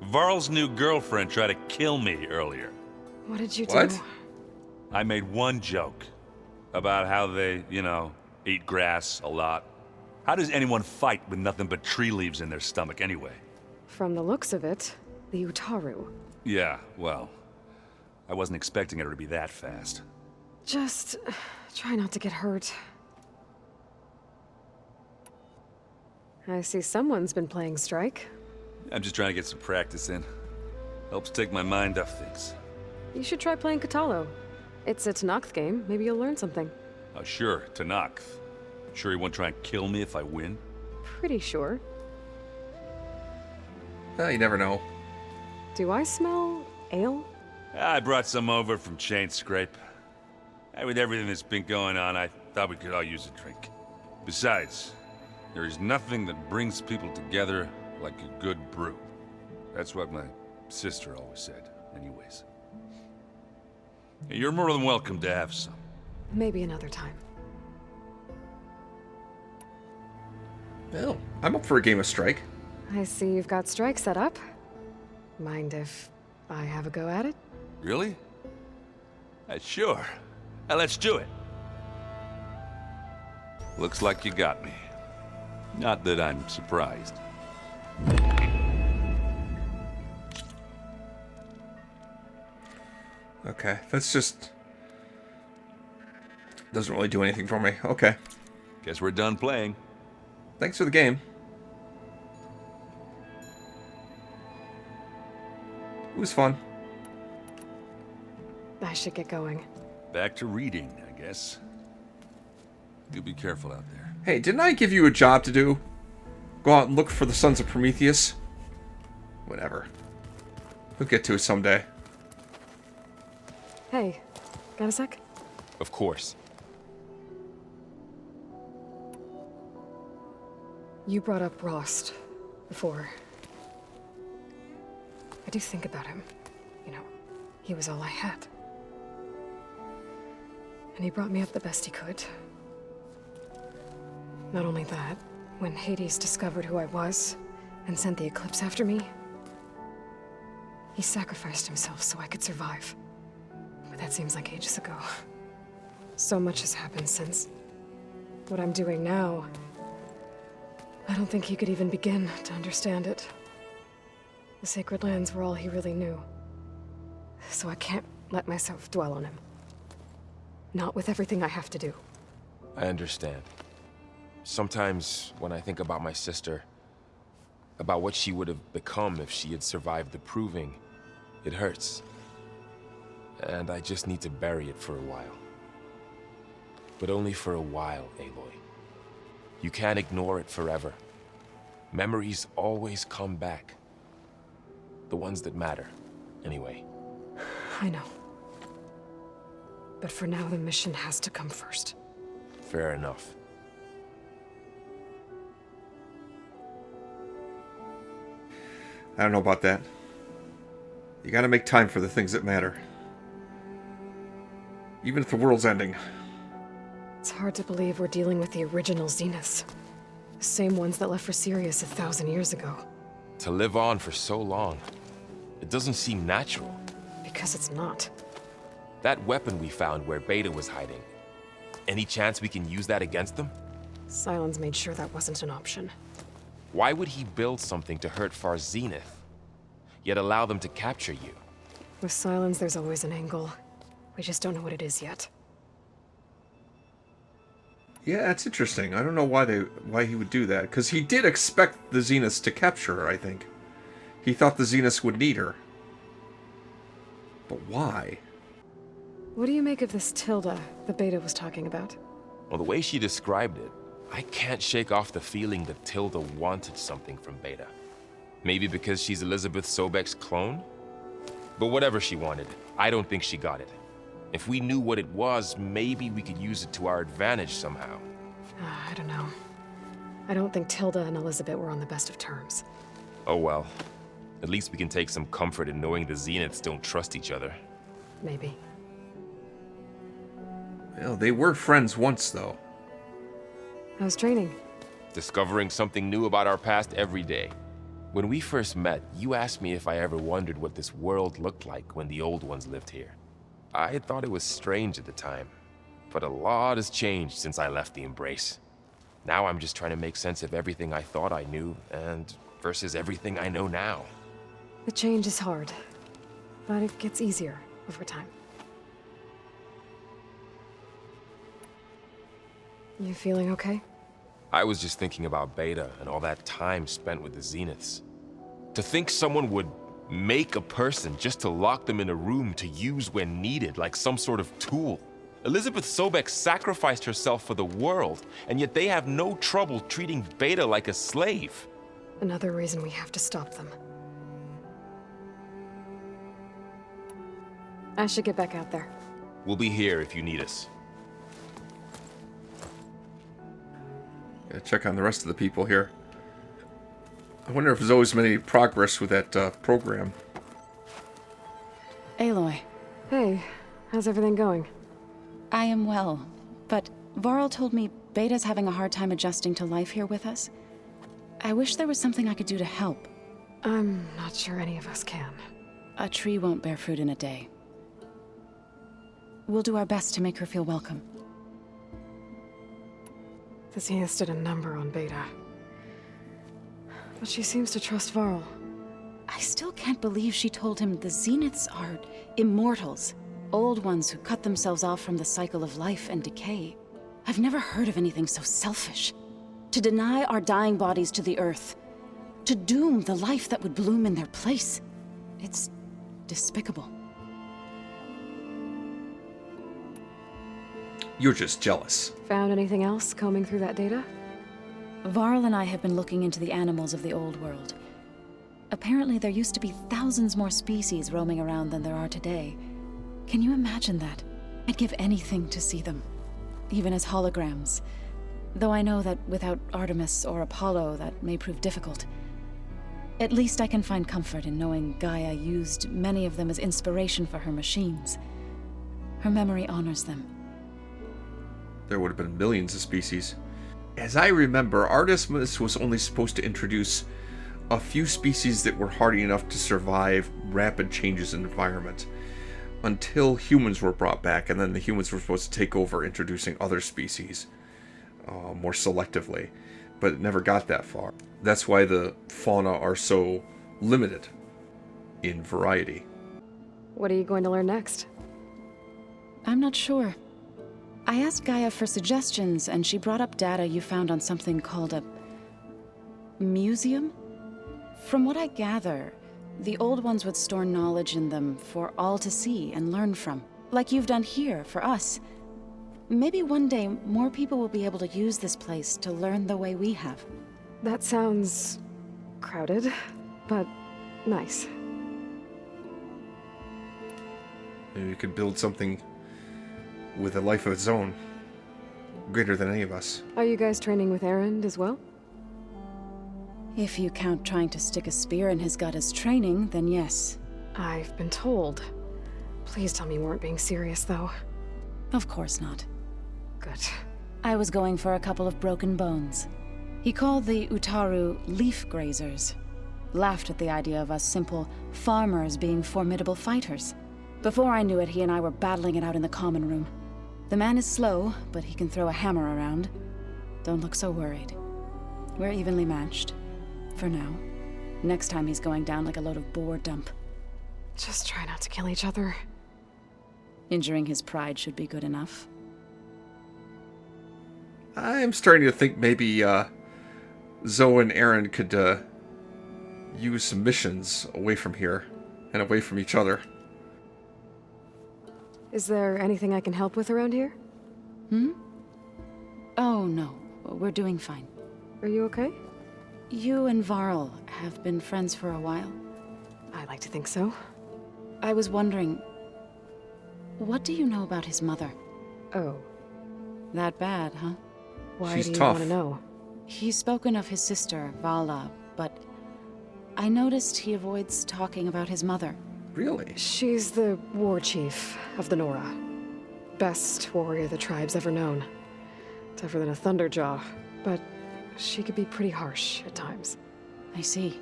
Varl's new girlfriend tried to kill me earlier. What did you do? What? I made one joke about how they, eat grass a lot. How does anyone fight with nothing but tree leaves in their stomach anyway? From the looks of it, the Utaru. Yeah, well, I wasn't expecting her to be that fast. Just try not to get hurt. I see someone's been playing Strike. I'm just trying to get some practice in. Helps take my mind off things. You should try playing Katalo. It's a Tanakh game. Maybe you'll learn something. Oh, sure, Tanakh. Sure he won't try and kill me if I win? Pretty sure. Well, you never know. Do I smell ale? I brought some over from Chain Scrape. With everything that's been going on, I thought we could all use a drink. Besides, there is nothing that brings people together like a good brew. That's what my sister always said, anyways. You're more than welcome to have some. Maybe another time. Well, I'm up for a game of Strike. I see you've got Strike set up. Mind if I have a go at it? Really? Sure. Let's do it. Looks like you got me. Not that I'm surprised. Okay, that's just... doesn't really do anything for me. Okay. Guess we're done playing. Thanks for the game. It was fun. I should get going. Back to reading, I guess. Do be careful out there. Hey, didn't I give you a job to do? Go out and look for the Sons of Prometheus? Whatever. We'll get to it someday. Hey, got a sec? Of course. You brought up Rost before. I do think about him. He was all I had. And he brought me up the best he could. Not only that, when Hades discovered who I was and sent the Eclipse after me, he sacrificed himself so I could survive. But that seems like ages ago. So much has happened since. What I'm doing now, I don't think he could even begin to understand it. The Sacred Lands were all he really knew. So I can't let myself dwell on him. Not with everything I have to do. I understand. Sometimes when I think about my sister, about what she would have become if she had survived the Proving, it hurts. And I just need to bury it for a while. But only for a while, Aloy. You can't ignore it forever. Memories always come back. The ones that matter, anyway. I know. But for now, the mission has to come first. Fair enough. I don't know about that. You gotta make time for the things that matter. Even if the world's ending. It's hard to believe we're dealing with the original Zeniths. The same ones that left for Sirius 1,000 years ago. To live on for so long, it doesn't seem natural. Because it's not. That weapon we found where Beta was hiding, any chance we can use that against them? Sylens made sure that wasn't an option. Why would he build something to hurt Far's Zenith, yet allow them to capture you? With Sylens, there's always an angle. We just don't know what it is yet. Yeah, that's interesting. I don't know why he would do that, because he did expect the Zeniths to capture her, I think. He thought the Zeniths would need her. But why? What do you make of this Tilda the Beta was talking about? Well, the way she described it, I can't shake off the feeling that Tilda wanted something from Beta. Maybe because she's Elizabeth Sobek's clone? But whatever she wanted, I don't think she got it. If we knew what it was, maybe we could use it to our advantage somehow. I don't know. I don't think Tilda and Elizabeth were on the best of terms. Oh well. At least we can take some comfort in knowing the Zeniths don't trust each other. Maybe. Well, they were friends once, though. How's training? Discovering something new about our past every day. When we first met, you asked me if I ever wondered what this world looked like when the old ones lived here. I thought it was strange at the time, but a lot has changed since I left the Embrace. Now I'm just trying to make sense of everything I thought I knew, and versus everything I know now. The change is hard, but it gets easier over time. You feeling okay? I was just thinking about Beta and all that time spent with the Zeniths. To think someone would make a person just to lock them in a room to use when needed, like some sort of tool. Elizabeth Sobek sacrificed herself for the world, and yet they have no trouble treating Beta like a slave. Another reason we have to stop them. I should get back out there. We'll be here if you need us. Gotta check on the rest of the people here. I wonder if there's always been any progress with that program. Aloy. Hey, how's everything going? I am well, but Varl told me Beta's having a hard time adjusting to life here with us. I wish there was something I could do to help. I'm not sure any of us can. A tree won't bear fruit in a day. We'll do our best to make her feel welcome. The Zeniths did a number on Beta. But she seems to trust Varl. I still can't believe she told him the Zeniths are immortals. Old ones who cut themselves off from the cycle of life and decay. I've never heard of anything so selfish. To deny our dying bodies to the earth. To doom the life that would bloom in their place. It's despicable. You're just jealous. Found anything else combing through that data? Varl and I have been looking into the animals of the old world. Apparently there used to be thousands more species roaming around than there are today. Can you imagine that? I'd give anything to see them, even as holograms. Though I know that without Artemis or Apollo, that may prove difficult. At least I can find comfort in knowing Gaia used many of them as inspiration for her machines. Her memory honors them. There would have been millions of species. As I remember, Artemis was only supposed to introduce a few species that were hardy enough to survive rapid changes in environment, until humans were brought back, and then the humans were supposed to take over, introducing other species more selectively, but it never got that far. That's why the fauna are so limited in variety. What are you going to learn next? I'm not sure. I asked Gaia for suggestions, and she brought up data you found on something called a museum? From what I gather, the old ones would store knowledge in them for all to see and learn from, like you've done here for us. Maybe one day more people will be able to use this place to learn the way we have. That sounds crowded, but nice. Maybe you could build something with a life of its own, greater than any of us. Are you guys training with Erend as well? If you count trying to stick a spear in his gut as training, then yes. I've been told. Please tell me you weren't being serious, though. Of course not. Good. I was going for a couple of broken bones. He called the Utaru leaf grazers. Laughed at the idea of us simple farmers being formidable fighters. Before I knew it, he and I were battling it out in the common room. The man is slow, but he can throw a hammer around. Don't look so worried. We're evenly matched. For now. Next time he's going down like a load of boar dump. Just try not to kill each other. Injuring his pride should be good enough. I'm starting to think maybe Zoe and Aaron could use some missions away from here and away from each other. Is there anything I can help with around here? Oh, no. We're doing fine. Are you okay? You and Varl have been friends for a while. I like to think so. I was wondering, what do you know about his mother? Oh. That bad, huh? Why do you want to know? He's spoken of his sister, Vala, but I noticed he avoids talking about his mother. Really? She's the war chief of the Nora. Best warrior the tribe's ever known. Tougher than a Thunderjaw, but she could be pretty harsh at times. I see.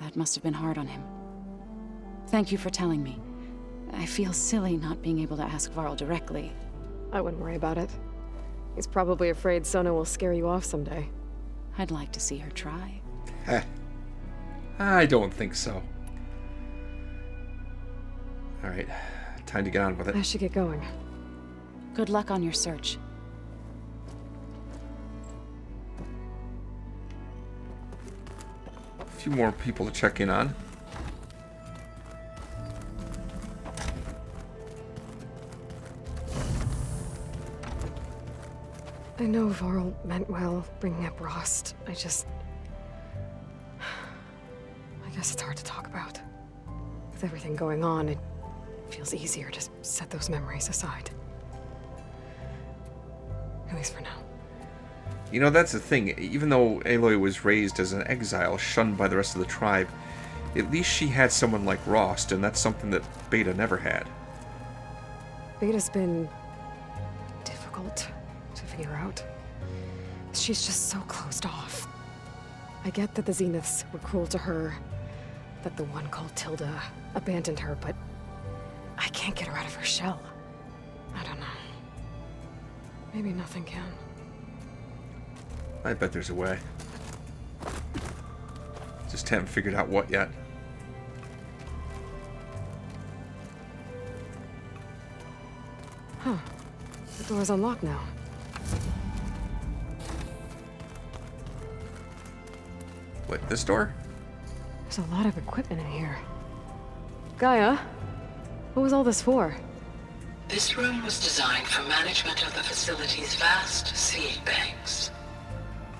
That must have been hard on him. Thank you for telling me. I feel silly not being able to ask Varl directly. I wouldn't worry about it. He's probably afraid Sona will scare you off someday. I'd like to see her try. I don't think so. Alright, time to get on with it. I should get going. Good luck on your search. A few more people to check in on. I know Varl meant well, bringing up Rost. I guess it's hard to talk about. With everything going on, it feels easier to set those memories aside. At least for now. You know, that's the thing. Even though Aloy was raised as an exile, shunned by the rest of the tribe, at least she had someone like Rost, and that's something that Beta never had. Beta's been difficult to figure out. She's just so closed off. I get that the Zeniths were cruel to her, that the one called Tilda abandoned her, but I can't get her out of her shell. I don't know. Maybe nothing can. I bet there's a way. Just haven't figured out what yet. Huh. The door's unlocked now. Wait, this door? There's a lot of equipment in here. Gaia, what was all this for? This room was designed for management of the facility's vast seed banks.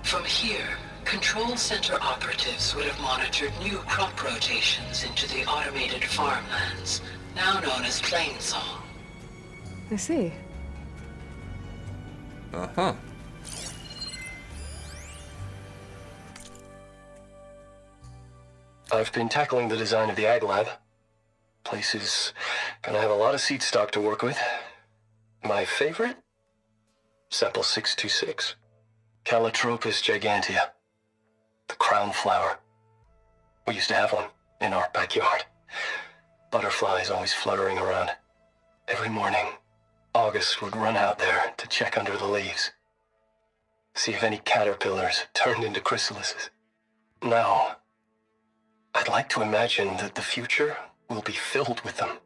From here, Control Center operatives would have monitored new crop rotations into the automated farmlands, now known as Plainsong. I see. Uh-huh. I've been tackling the design of the Ag Lab. Place is gonna have a lot of seed stock to work with. My favorite? Sample 626. Calotropis gigantea. The crown flower. We used to have one in our backyard. Butterflies always fluttering around. Every morning, August would run out there to check under the leaves. See if any caterpillars turned into chrysalises. Now, I'd like to imagine that the future will be filled with them.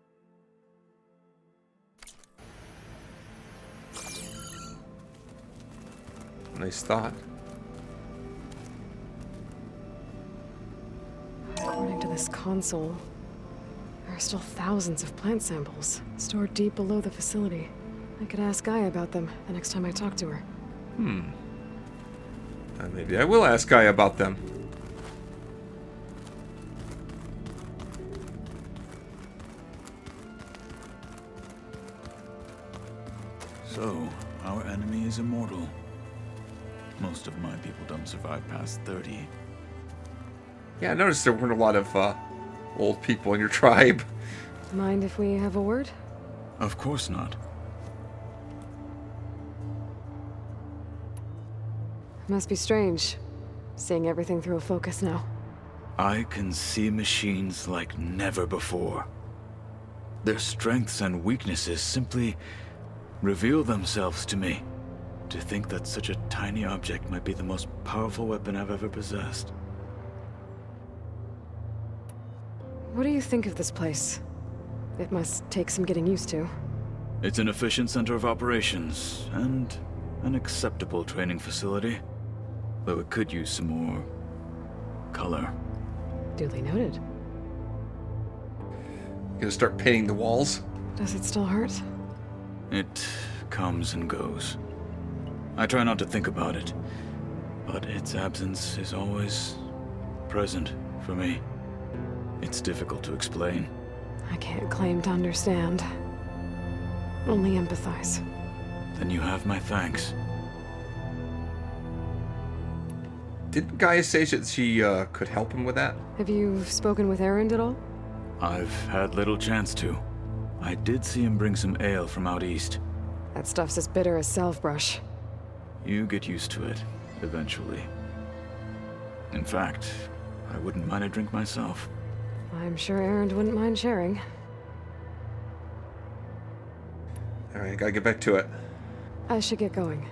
Nice thought. According to this console, there are still thousands of plant samples stored deep below the facility. I could ask Gaia about them the next time I talk to her. Maybe I will ask Gaia about them. So, our enemy is immortal. Most of my people don't survive past 30. Yeah, I noticed there weren't a lot of old people in your tribe. Mind if we have a word? Of course not. Must be strange, seeing everything through a focus now. I can see machines like never before. Their strengths and weaknesses simply reveal themselves to me. To think that such a tiny object might be the most powerful weapon I've ever possessed. What do you think of this place? It must take some getting used to. It's an efficient center of operations, and an acceptable training facility. Though it could use some more color. Duly noted. Gonna start painting the walls? Does it still hurt? It comes and goes. I try not to think about it, but its absence is always present for me. It's difficult to explain. I can't claim to understand. Only empathize. Then you have my thanks. Didn't Gaia say that she could help him with that? Have you spoken with Erend at all? I've had little chance to. I did see him bring some ale from out east. That stuff's as bitter as salve-brush. You get used to it, eventually. In fact, I wouldn't mind a drink myself. I'm sure Erend wouldn't mind sharing. Alright, gotta get back to it. I should get going.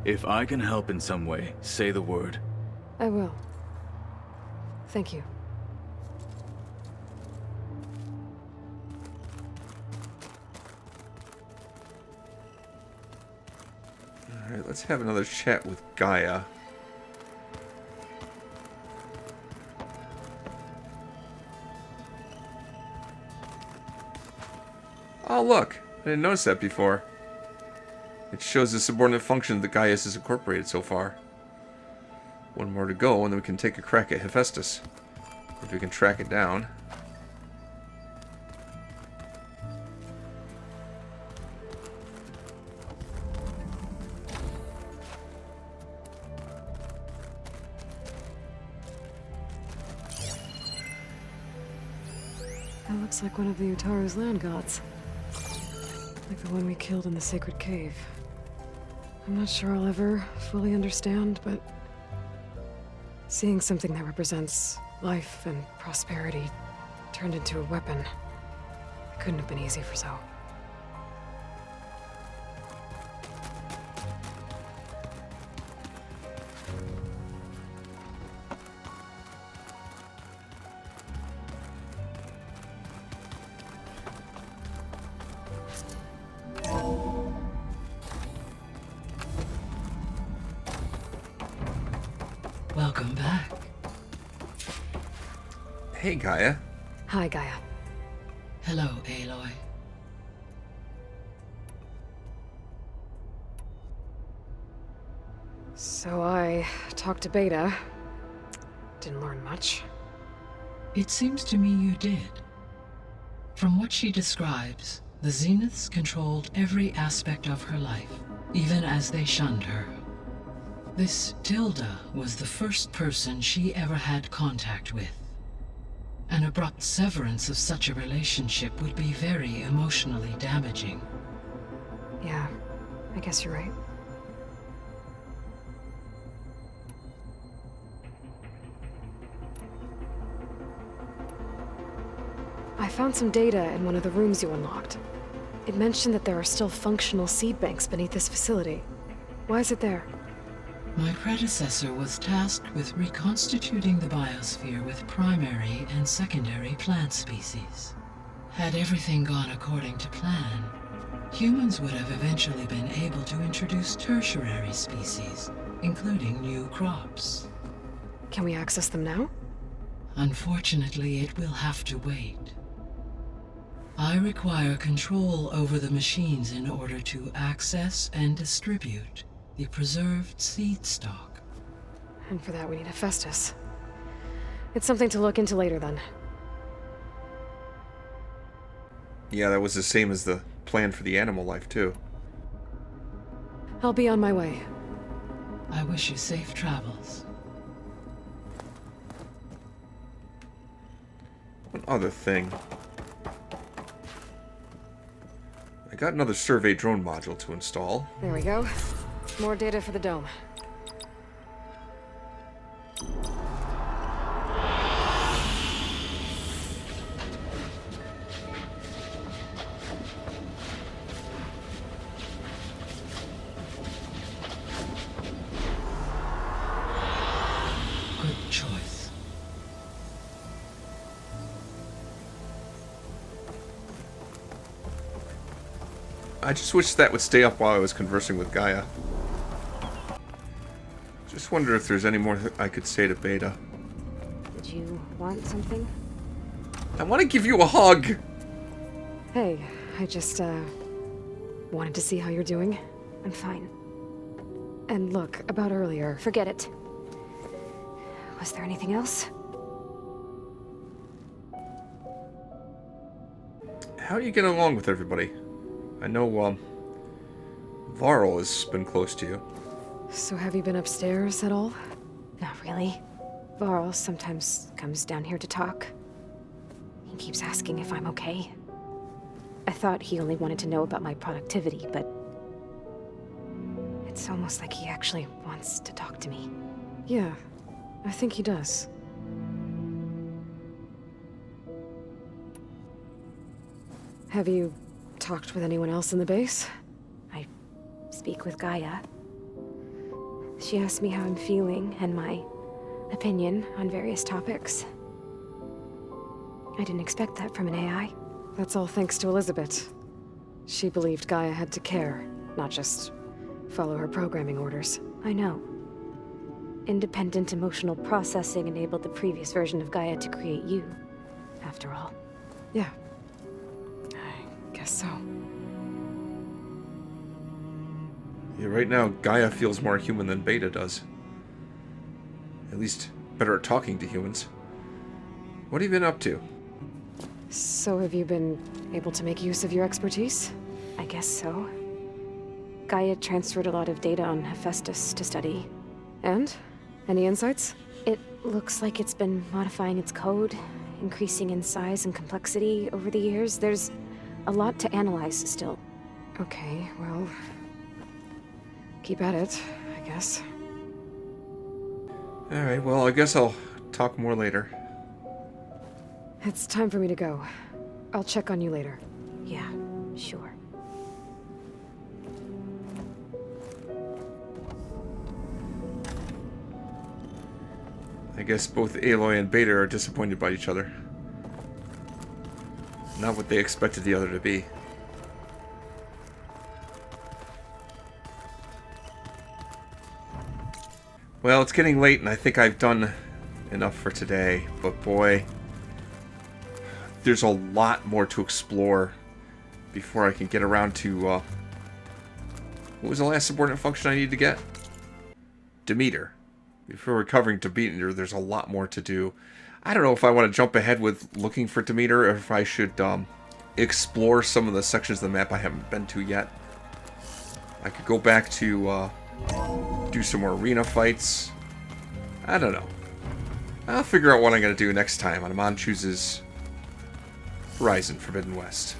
If I can help in some way, say the word. I will. Thank you. Alright, let's have another chat with Gaia. Oh, look! I didn't notice that before. It shows the subordinate function that Gaius has incorporated so far. One more to go, and then we can take a crack at Hephaestus. If we can track it down. That looks like one of the Utaru's land gods. Like the one we killed in the sacred cave. I'm not sure I'll ever fully understand, but seeing something that represents life and prosperity turned into a weapon, it couldn't have been easy for Zoe. Welcome back. Hey, Gaia. Hi, Gaia. Hello, Aloy. So I talked to Beta. Didn't learn much. It seems to me you did. From what she describes, the Zeniths controlled every aspect of her life, even as they shunned her. This Tilda was the first person she ever had contact with. An abrupt severance of such a relationship would be very emotionally damaging. Yeah, I guess you're right. I found some data in one of the rooms you unlocked. It mentioned that there are still functional seed banks beneath this facility. Why is it there? My predecessor was tasked with reconstituting the biosphere with primary and secondary plant species. Had everything gone according to plan, humans would have eventually been able to introduce tertiary species, including new crops. Can we access them now? Unfortunately, it will have to wait. I require control over the machines in order to access and distribute the preserved seed stock. And for that we need Hephaestus. It's something to look into later then. Yeah, that was the same as the plan for the animal life, too. I'll be on my way. I wish you safe travels. One other thing. I got another survey drone module to install. There we go. More data for the dome. Good choice. I just wish that would stay up while I was conversing with Gaia. Just wonder if there's any more I could say to Beta. Did you want something? I want to give you a hug! Hey, I just, wanted to see how you're doing. I'm fine. And look, about earlier. Forget it. Was there anything else? How are you getting along with everybody? I know, Varl has been close to you. So have you been upstairs at all? Not really. Varl sometimes comes down here to talk. He keeps asking if I'm okay. I thought he only wanted to know about my productivity, but it's almost like he actually wants to talk to me. Yeah, I think he does. Have you talked with anyone else in the base? I speak with Gaia. She asked me how I'm feeling and my opinion on various topics. I didn't expect that from an AI. That's all thanks to Elizabeth. She believed Gaia had to care, not just follow her programming orders. I know. Independent emotional processing enabled the previous version of Gaia to create you, after all. Yeah. I guess so. Yeah, right now, Gaia feels more human than Beta does. At least, better at talking to humans. What have you been up to? So have you been able to make use of your expertise? I guess so. Gaia transferred a lot of data on Hephaestus to study. And? Any insights? It looks like it's been modifying its code, increasing in size and complexity over the years. There's a lot to analyze still. Okay, well... keep at it, I guess. Alright, well, I guess I'll talk more later. It's time for me to go. I'll check on you later. Yeah, sure. I guess both Aloy and Beta are disappointed by each other. Not what they expected the other to be. Well, it's getting late and I think I've done enough for today, but boy, there's a lot more to explore before I can get around to, what was the last subordinate function I need to get? Demeter. Before recovering Demeter, there's a lot more to do. I don't know if I want to jump ahead with looking for Demeter, or if I should explore some of the sections of the map I haven't been to yet. I could go back to do some more arena fights. I don't know. I'll figure out what I'm going to do next time on Amon Chooses Horizon Forbidden West.